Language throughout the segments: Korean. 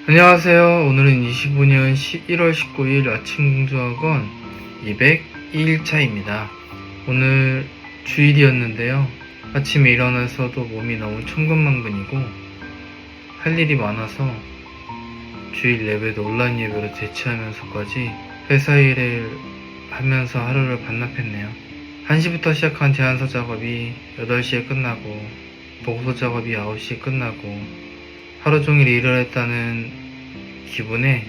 안녕하세요. 오늘은 25년 11월 19일 아침 공주학원 202일차입니다. 오늘 주일이었는데요. 아침에 일어나서도 몸이 너무 천근만근이고 할 일이 많아서 주일 예배도 온라인 예배로 대체하면서까지 회사 일을 하면서 하루를 반납했네요. 1시부터 시작한 제안서 작업이 8시에 끝나고 보고서 작업이 9시에 끝나고 하루 종일 일을 했다는 기분에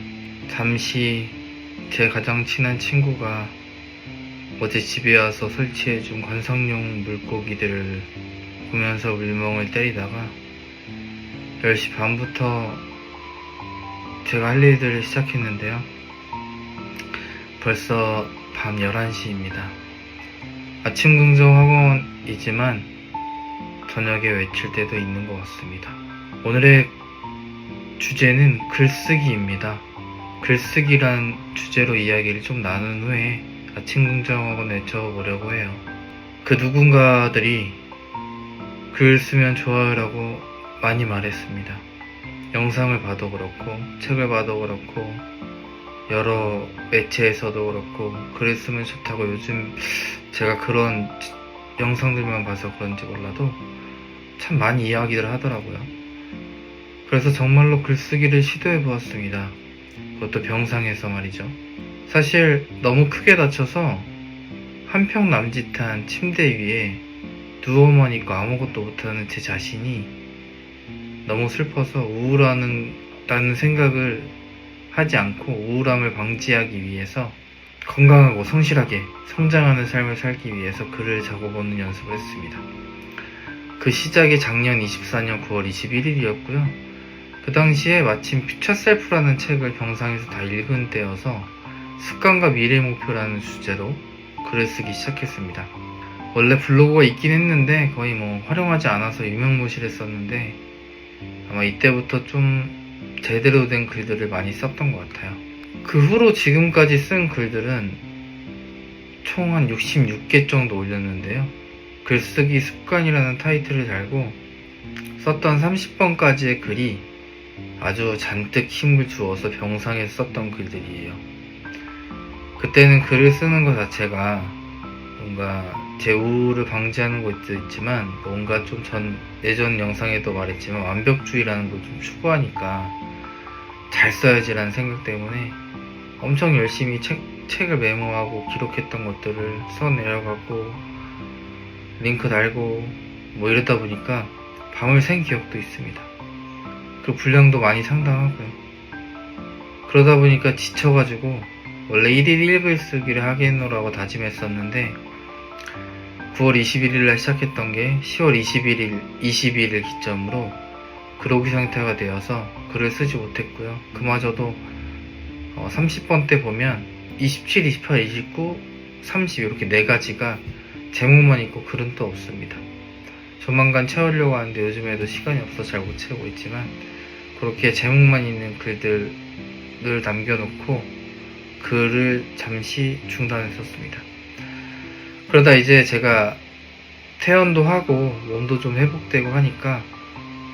잠시 제 가장 친한 친구가 어제 집에 와서 설치해준 관상용 물고기들을 보면서 물멍을 때리다가 10시 반부터 제가 할 일들을 시작했는데요. 벌써 밤 11시입니다. 아침 긍정 학원이지만 저녁에 외칠 때도 있는 것 같습니다. 오늘의 주제는 글쓰기입니다. 글쓰기란 주제로 이야기를 좀 나눈 후에 아침 긍정학원 외쳐보려고 해요. 그 누군가들이 글 쓰면 좋아요라고 많이 말했습니다. 영상을 봐도 그렇고 책을 봐도 그렇고 여러 매체에서도 그렇고 글을 쓰면 좋다고 요즘 제가 그런 영상들만 봐서 그런지 몰라도 참 많이 이야기를 하더라고요. 그래서 정말로 글쓰기를 시도해 보았습니다. 그것도 병상에서 말이죠. 사실 너무 크게 다쳐서 한평 남짓한 침대 위에 누워만 있고 아무것도 못하는 제 자신이 너무 슬퍼서 우울하다는 생각을 하지 않고 우울함을 방지하기 위해서 건강하고 성실하게 성장하는 삶을 살기 위해서 글을 적어보는 연습을 했습니다. 그 시작이 작년 24년 9월 21일이었고요. 그 당시에 마침 퓨처셀프라는 책을 병상에서 다 읽은 때여서 습관과 미래 목표라는 주제로 글을 쓰기 시작했습니다. 원래 블로그가 있긴 했는데 거의 활용하지 않아서 유명무실했었는데 아마 이때부터 좀 제대로 된 글들을 많이 썼던 것 같아요. 그 후로 지금까지 쓴 글들은 총 한 66개 정도 올렸는데요. 글쓰기 습관이라는 타이틀을 달고 썼던 30번까지의 글이 아주 잔뜩 힘을 주어서 병상에서 썼던 글들이에요. 그때는 글을 쓰는 것 자체가 뭔가 제 우울을 방지하는 것도 있지만 뭔가 좀 예전 영상에도 말했지만 완벽주의라는 걸 좀 추구하니까 잘 써야지라는 생각 때문에 엄청 열심히 책을 메모하고 기록했던 것들을 써내려가고 링크 달고 이러다 보니까 밤을 샌 기억도 있습니다. 그 분량도 많이 상당하고요. 그러다 보니까 지쳐가지고 원래 1일 1글 쓰기를 하겠노라고 다짐했었는데 9월 21일날 시작했던 게 10월 20일을 기점으로 그러기 상태가 되어서 글을 쓰지 못했고요. 그마저도 30번 때 보면 27, 28, 29, 30 이렇게 4가지가 제목만 있고 글은 또 없습니다. 조만간 채우려고 하는데 요즘에도 시간이 없어서 잘 못 채우고 있지만 그렇게 제목만 있는 글들을 남겨놓고 글을 잠시 중단했었습니다. 그러다 이제 제가 퇴원도 하고 몸도 좀 회복되고 하니까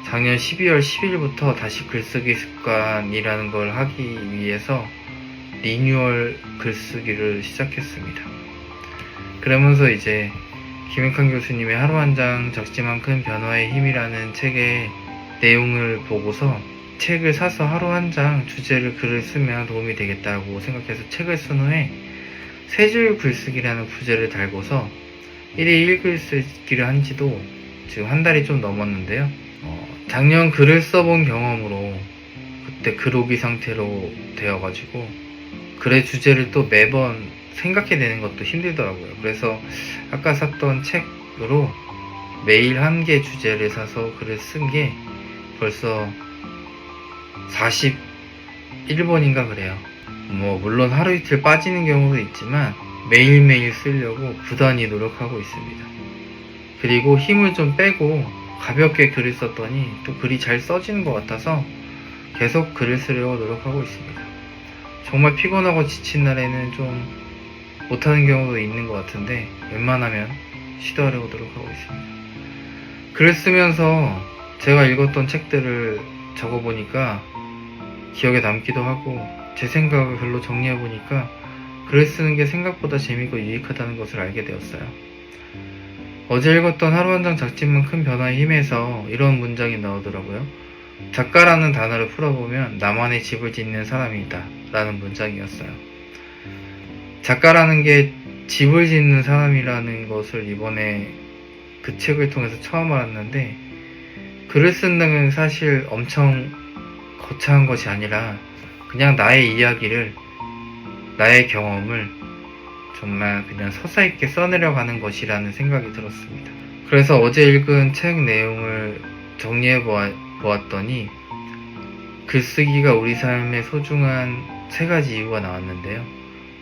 작년 12월 10일부터 다시 글쓰기 습관이라는 걸 하기 위해서 리뉴얼 글쓰기를 시작했습니다. 그러면서 이제 김익환 교수님의 하루 한 장 적지만 큰 변화의 힘이라는 책의 내용을 보고서 책을 사서 하루 한 장 주제를 글을 쓰면 도움이 되겠다고 생각해서 책을 쓴 후에 3줄 글쓰기라는 부제를 달고서 1일 1글쓰기를 한 지도 지금 한 달이 좀 넘었는데요. 작년 글을 써본 경험으로 그때 그로기 상태로 되어가지고 글의 주제를 또 매번 생각해내는 것도 힘들더라고요. 그래서 아까 샀던 책으로 매일 1개 주제를 사서 글을 쓴 게 벌써 41번인가 그래요. 물론 하루 이틀 빠지는 경우도 있지만 매일매일 쓰려고 부단히 노력하고 있습니다. 그리고 힘을 좀 빼고 가볍게 글을 썼더니 또 글이 잘 써지는 것 같아서 계속 글을 쓰려고 노력하고 있습니다. 정말 피곤하고 지친 날에는 좀 못하는 경우도 있는 것 같은데 웬만하면 시도하려고 노력하고 있습니다. 글을 쓰면서 제가 읽었던 책들을 적어보니까 기억에 남기도 하고 제 생각을 글로 정리해보니까 글을 쓰는 게 생각보다 재미있고 유익하다는 것을 알게 되었어요. 어제 읽었던 하루 한 장 작지만 큰 변화의 힘에서 이런 문장이 나오더라고요. 작가라는 단어를 풀어보면 나만의 집을 짓는 사람이다 라는 문장이었어요. 작가라는 게 집을 짓는 사람이라는 것을 이번에 그 책을 통해서 처음 알았는데, 글을 쓴다는 사실 엄청 거창한 것이 아니라 그냥 나의 이야기를, 나의 경험을 정말 그냥 서사 있게 써내려가는 것이라는 생각이 들었습니다. 그래서 어제 읽은 책 내용을 정리해 보았더니 글쓰기가 우리 삶에 소중한 3가지 이유가 나왔는데요.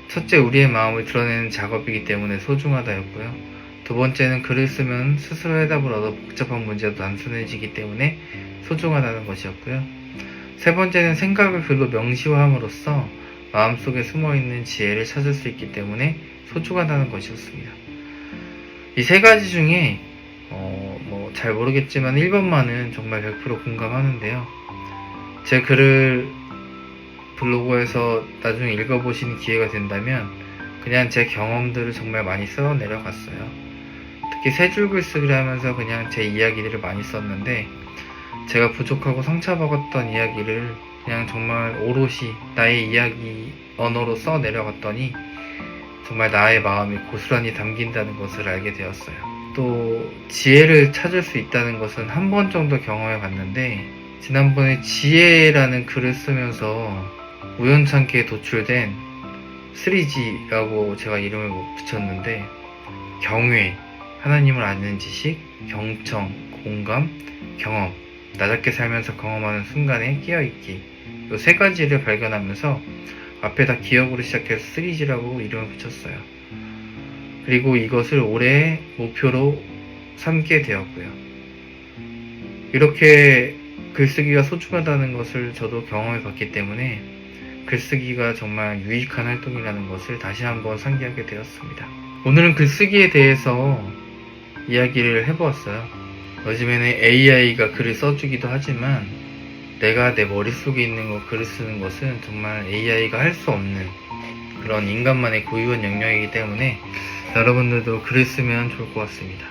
첫째, 우리의 마음을 드러내는 작업이기 때문에 소중하다였고요. 두 번째는 글을 쓰면 스스로 해답을 얻어 복잡한 문제도 단순해지기 때문에 소중하다는 것이었고요. 세 번째는 생각을 글로 명시화함으로써 마음속에 숨어있는 지혜를 찾을 수 있기 때문에 소중하다는 것이었습니다. 이 3가지 중에 잘 모르겠지만 1번만은 정말 100% 공감하는데요. 제 글을 블로그에서 나중에 읽어보시는 기회가 된다면 그냥 제 경험들을 정말 많이 써 내려갔어요. 특히 3줄 글쓰기를 하면서 그냥 제 이야기들을 많이 썼는데, 제가 부족하고 상처받았던 이야기를 그냥 정말 오롯이 나의 이야기 언어로 써 내려갔더니 정말 나의 마음이 고스란히 담긴다는 것을 알게 되었어요. 또 지혜를 찾을 수 있다는 것은 한 번 정도 경험해 봤는데, 지난번에 지혜라는 글을 쓰면서 우연찮게 도출된 3G라고 제가 이름을 붙였는데, 경외, 하나님을 아는 지식, 경청, 공감, 경험, 나답게 살면서 경험하는 순간에 깨어있기, 이 3가지를 발견하면서 앞에 다 기억으로 시작해서 3G라고 이름을 붙였어요. 그리고 이것을 올해의 목표로 삼게 되었고요. 이렇게 글쓰기가 소중하다는 것을 저도 경험해 봤기 때문에 글쓰기가 정말 유익한 활동이라는 것을 다시 한번 상기하게 되었습니다. 오늘은 글쓰기에 대해서 이야기를 해보았어요. 요즘에는 AI가 글을 써주기도 하지만 내가 내 머릿속에 있는 거 글을 쓰는 것은 정말 AI가 할 수 없는 그런 인간만의 고유한 영역이기 때문에 여러분들도 글을 쓰면 좋을 것 같습니다.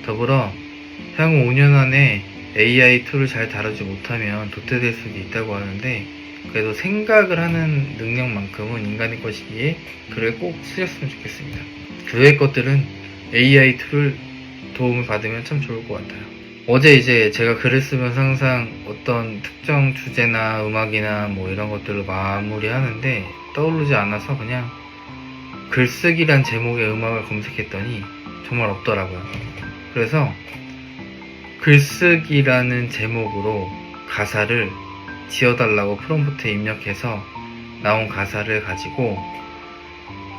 더불어 향후 5년 안에 AI 툴을 잘 다루지 못하면 도태될 수도 있다고 하는데, 그래도 생각을 하는 능력만큼은 인간의 것이기에 글을 꼭 쓰셨으면 좋겠습니다. 그 외의 것들은 AI 툴을 도움을 받으면 참 좋을 것 같아요. 어제 이제 제가 글을 쓰면서 항상 어떤 특정 주제나 음악이나 이런 것들로 마무리하는데 떠오르지 않아서 그냥 글쓰기란 제목의 음악을 검색했더니 정말 없더라고요. 그래서 글쓰기라는 제목으로 가사를 지어달라고 프롬프트에 입력해서 나온 가사를 가지고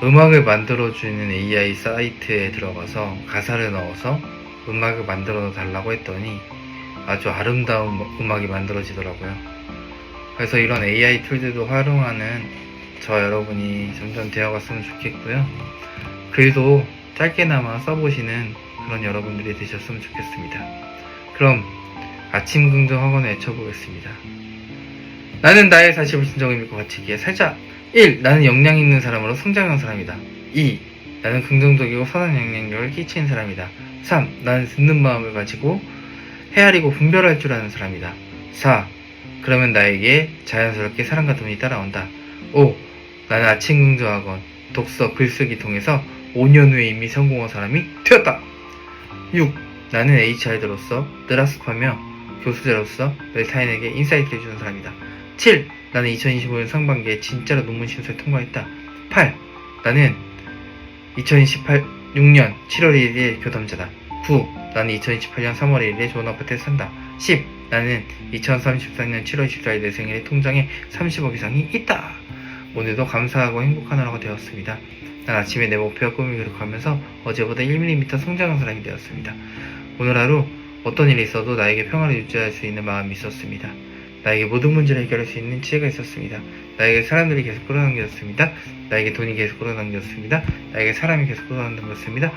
음악을 만들어주는 AI 사이트에 들어가서 가사를 넣어서 음악을 만들어 달라고 했더니 아주 아름다운 음악이 만들어지더라고요. 그래서 이런 AI 툴들도 활용하는 저 여러분이 점점 되어갔으면 좋겠고요. 글도 짧게나마 써보시는 그런 여러분들이 되셨으면 좋겠습니다. 그럼 아침 긍정 학원을 외쳐보겠습니다. 나는 나의 40을 진정을 믿고 가치기에 살자. 1. 나는 역량 있는 사람으로 성장한 사람이다. 2. 나는 긍정적이고 선한 영향력을 끼치는 사람이다. 3. 나는 듣는 마음을 가지고 헤아리고 분별할 줄 아는 사람이다. 4. 그러면 나에게 자연스럽게 사랑과 돈이 따라온다. 5. 나는 아침 긍정학원, 독서, 글쓰기 통해서 5년 후에 이미 성공한 사람이 되었다. 6. 나는 HR로서 늘 학습하며 교수자로서 늘 타인에게 인사이트를 주는 사람이다. 7. 나는 2025년 상반기에 진짜로 논문 심사를 통과했다. 8. 나는 2026년 7월 1일에 교담자다. 9. 나는 2028년 3월 1일에 좋은 아파트에 산다. 10. 나는 2034년 7월 24일 내 생일에 통장에 30억 이상이 있다. 오늘도 감사하고 행복한 하루가 되었습니다. 난 아침에 내 목표와 꿈을 기록하면서 어제보다 1mm 성장한 사람이 되었습니다. 오늘 하루 어떤 일이 있어도 나에게 평화를 유지할 수 있는 마음이 있었습니다. 나에게 모든 문제를 해결할 수 있는 지혜가 있었습니다. 나에게 사람들이 계속 끌어당겼습니다. 나에게 돈이 계속 끌어당겼습니다. 나에게 사람이 계속 끌어당겼습니다.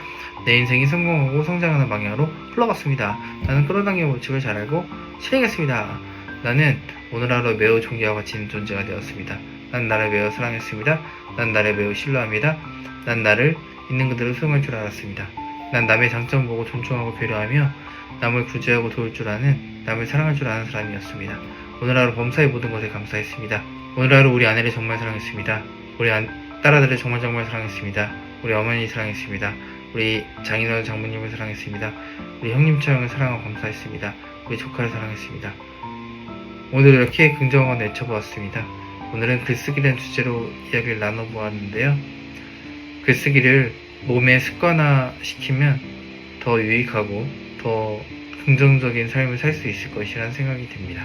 내 인생이 성공하고 성장하는 방향으로 흘러갔습니다. 나는 끌어당김 법칙을 잘 알고 실행했습니다. 나는 오늘 하루 매우 존경하고 가치 있는 존재가 되었습니다. 난 나를 매우 사랑했습니다. 난 나를 매우 신뢰합니다. 난 나를 있는 그대로 수용할 줄 알았습니다. 난 남의 장점 보고 존중하고 배려하며 남을 구제하고 도울 줄 아는, 남을 사랑할 줄 아는 사람이었습니다. 오늘 하루 범사의 모든 것에 감사했습니다. 오늘 하루 우리 아내를 정말 사랑했습니다. 우리 딸아들을 정말 사랑했습니다. 우리 어머니 사랑했습니다. 우리 장인어른 장모님을 사랑했습니다. 우리 형님 처형을 사랑하고 감사했습니다. 우리 조카를 사랑했습니다. 오늘 이렇게 긍정을 외쳐보았습니다. 오늘은 글쓰기라는 주제로 이야기를 나눠보았는데요. 글쓰기를 몸에 습관화시키면 더 유익하고 더 긍정적인 삶을 살 수 있을 것이라는 생각이 듭니다.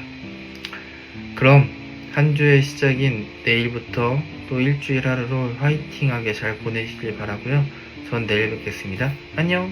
그럼 한 주의 시작인 내일부터 또 일주일 하루를 화이팅하게 잘 보내시길 바라고요. 전 내일 뵙겠습니다. 안녕.